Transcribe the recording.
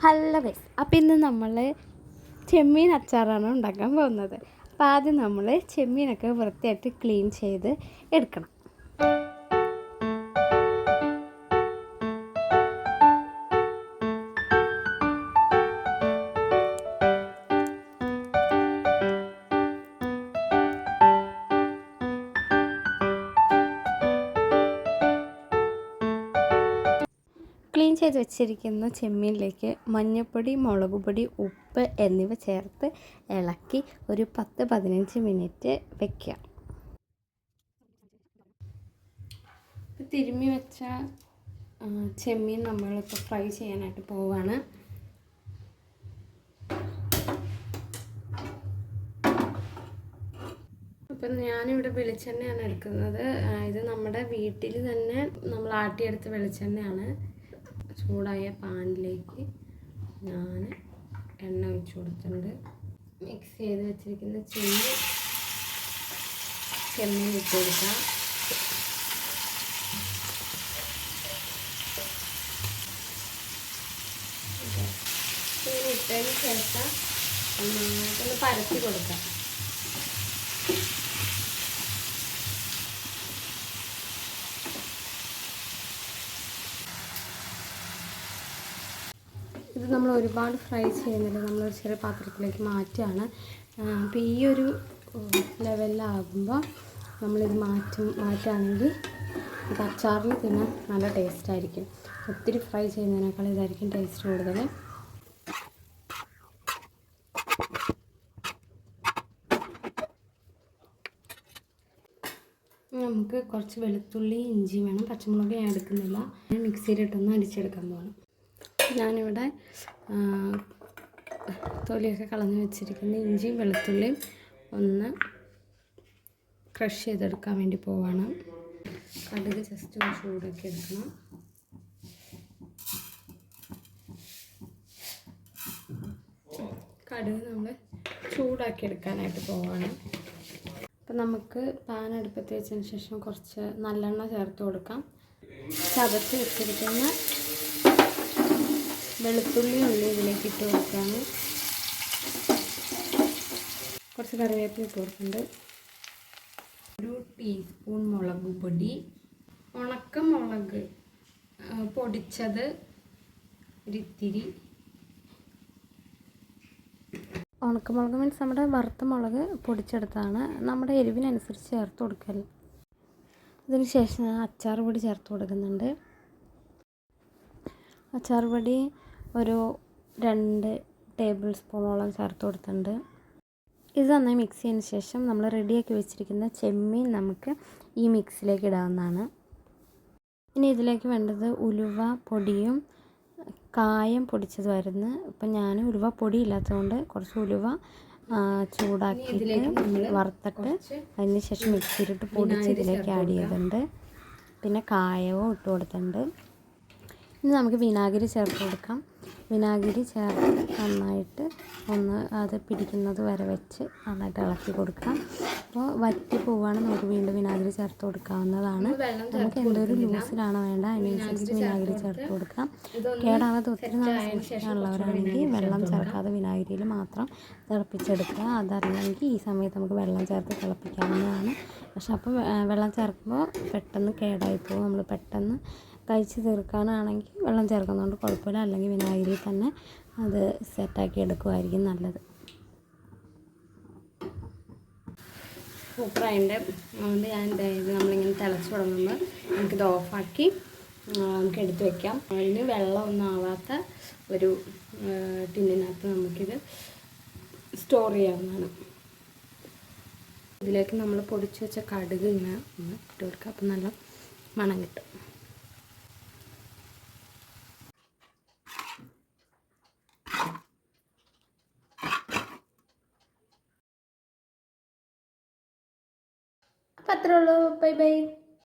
Hello guys, അപ്പോൾ ഇന്ന് നമ്മൾ ചെമ്മീൻ അച്ചാറാണ് ഉണ്ടാക്കാൻ പോകുന്നത്. അപ്പോൾ ആദ്യം നമ്മൾ ചെമ്മീനൊക്കെ വൃത്തിയായിട്ട് ക്ലീൻ ചെയ്ത് എടുക്കണം. ക്ലീൻ ചെയ്ത് വെച്ചിരിക്കുന്ന ചെമ്മീനിലേക്ക് മഞ്ഞൾപ്പൊടി, മുളകുപൊടി, ഉപ്പ് എന്നിവ ചേർത്ത് ഇളക്കി ഒരു 10-15 മിനിറ്റ് വയ്ക്കുക. തിരുമ്മി വെച്ച ചെമ്മീൻ നമ്മളിപ്പോൾ ഫ്രൈ ചെയ്യാനായിട്ട് പോവുകയാണ്. അപ്പം ഞാനിവിടെ വെളിച്ചെണ്ണയാണ് എടുക്കുന്നത്. ഇത് നമ്മുടെ വീട്ടിൽ തന്നെ നമ്മൾ ആട്ടിയെടുത്ത വെളിച്ചെണ്ണയാണ്. ചൂടായ പാനിലേക്ക് ഞാൻ എണ്ണ ഒഴിച്ചു കൊടുത്തിട്ടുണ്ട്. മിക്സ് ചെയ്ത് വെച്ചിരിക്കുന്ന ചെമ്മീൻ ഇട്ട് കൊടുക്കാം. ഇട്ടതിന് ശേഷം നന്നായിട്ടൊന്ന് പരത്തി കൊടുക്കാം. ഇത് നമ്മൾ ഒരുപാട് ഫ്രൈ ചെയ്യുന്നില്ല, നമ്മളൊരു ചെറിയ പാത്രത്തിലേക്ക് മാറ്റുകയാണ്. അപ്പോൾ ഈ ഒരു ലെവലിലാകുമ്പോൾ നമ്മളിത് മാറ്റുകയാണെങ്കിൽ ഇത് അച്ചാറിൽ തിന്നാൻ നല്ല ടേസ്റ്റായിരിക്കും. ഒത്തിരി ഫ്രൈ ചെയ്യുന്നതിനേക്കാൾ ഇതായിരിക്കും ടേസ്റ്റ് കൂടുതൽ. നമുക്ക് കുറച്ച് വെളുത്തുള്ളി, ഇഞ്ചി വേണം. പച്ചമുളക് ഞാൻ എടുക്കുന്നില്ല. മിക്സിയിലിട്ടൊന്ന് അടിച്ചെടുക്കാൻ പോകണം. ഞാനിവിടെ തൊലിയൊക്കെ കളഞ്ഞ് വെച്ചിരിക്കുന്ന ഇഞ്ചിയും വെളുത്തുള്ളിയും ഒന്ന് ക്രഷ് ചെയ്തെടുക്കാൻ വേണ്ടി പോവാണ്. കടുക് ജസ്റ്റ് ഒന്ന് ചൂടാക്കി എടുക്കണം. കടുക് നമ്മൾ ചൂടാക്കി എടുക്കാനായിട്ട് പോവാണ്. അപ്പം നമുക്ക് പാൻ അടുപ്പത്ത് വെച്ചതിന് ശേഷം കുറച്ച് നല്ലെണ്ണ ചേർത്ത് കൊടുക്കാം. ചതച്ച് വെച്ചിരിക്കുന്ന വെളുത്തുള്ളി ഇതിലേക്ക് ഇട്ട് കൊടുക്കുകയാണ്. കുറച്ച് കറിവേപ്പില ഇട്ട് കൊടുക്കുന്നുണ്ട്. 1 ടീസ്പൂൺ മുളക് പൊടി, ഉണക്കമുളക് പൊടിച്ചത് ഒരിത്തിരി. ഉണക്കമുളക് മീൻസ് നമ്മുടെ വറുത്ത മുളക് പൊടിച്ചെടുത്താണ്. നമ്മുടെ എരിവിനനുസരിച്ച് ചേർത്ത് കൊടുക്കൽ. അതിന് ശേഷം അച്ചാർ പൊടി ചേർത്ത് കൊടുക്കുന്നുണ്ട്. അച്ചാർ പൊടി ഒരു 2 ടേബിൾ സ്പൂണോളം ചേർത്ത് കൊടുത്തിട്ടുണ്ട്. ഇത് നന്നായി മിക്സ് ചെയ്തതിന് ശേഷം നമ്മൾ റെഡിയാക്കി വെച്ചിരിക്കുന്ന ചെമ്മീൻ നമുക്ക് ഈ മിക്സിലേക്ക് ഇടാവുന്നതാണ്. ഇനി ഇതിലേക്ക് വേണ്ടത് ഉലുവ പൊടിയും കായം പൊടിച്ചതുമായിരുന്നു. ഇപ്പം ഞാൻ ഉലുവ പൊടി ഇല്ലാത്തതുകൊണ്ട് കുറച്ച് ഉലുവ ചൂടാക്കിയിട്ട് വറുത്തിട്ട് അതിന് ശേഷം മിക്സിയിലിട്ട് പൊടിച്ച് ഇതിലേക്ക് ആഡ് ചെയ്തിട്ടുണ്ട്. പിന്നെ കായവും ഇട്ട് കൊടുത്തിട്ടുണ്ട്. ഇനി നമുക്ക് വിനാഗിരി ചേർത്ത് കൊടുക്കാം. വിനാഗിരി ചേർത്ത് നന്നായിട്ട് ഒന്ന് അത് പിടിക്കുന്നത് വരെ വെച്ച് നന്നായിട്ട് ഇളക്കി കൊടുക്കാം. അപ്പോൾ വറ്റി പോവുകയാണ് നമുക്ക് വീണ്ടും വിനാഗിരി ചേർത്ത് കൊടുക്കാവുന്നതാണ്. നമുക്ക് എന്തൊരു ലൂസിലാണ് വേണ്ട അതിനനുസരിച്ച് വിനാഗിരി ചേർത്ത് കൊടുക്കാം. കേടാവാതെ ഒത്തിരി നാൾ സൂക്ഷിക്കാനുള്ളവരാണെങ്കിൽ വെള്ളം ചേർക്കാതെ വിനാഗിരിയിൽ മാത്രം തിളപ്പിച്ചെടുക്കുക. അതല്ലെങ്കിൽ ഈ സമയത്ത് നമുക്ക് വെള്ളം ചേർത്ത് തിളപ്പിക്കാവുന്നതാണ്. പക്ഷെ അപ്പോൾ വെള്ളം ചേർക്കുമ്പോൾ പെട്ടെന്ന് കേടായി പോകും. നമ്മൾ പെട്ടെന്ന് കഴിച്ച് തീർക്കാനാണെങ്കിൽ വെള്ളം ചേർക്കുന്നതുകൊണ്ട് കുഴപ്പമില്ല. അല്ലെങ്കിൽ വിനാഗിരി തന്നെ അത് സെറ്റാക്കി എടുക്കുമായിരിക്കും നല്ലത്. സൂപ്പറായിട്ട് അതുകൊണ്ട് ഞാൻ ഇത് നമ്മളിങ്ങനെ തിളച്ച് തുടങ്ങുമ്പോൾ നമുക്കിത് ഓഫാക്കി നമുക്ക് എടുത്ത് വയ്ക്കാം. അതിന് വെള്ളമൊന്നും ആവാത്ത ഒരു ടിന്നിനകത്ത് നമുക്കിത് സ്റ്റോർ ചെയ്യാവുന്നതാണ്. ഇതിലേക്ക് നമ്മൾ പൊടിച്ച് വെച്ച കടുക് ഇങ്ങനെ ഒന്ന് ഇട്ട് കൊടുക്കുക. അപ്പം നല്ല മണം കിട്ടും. അപ്പം അത്രേ ഉള്ളൂ. Bye bye.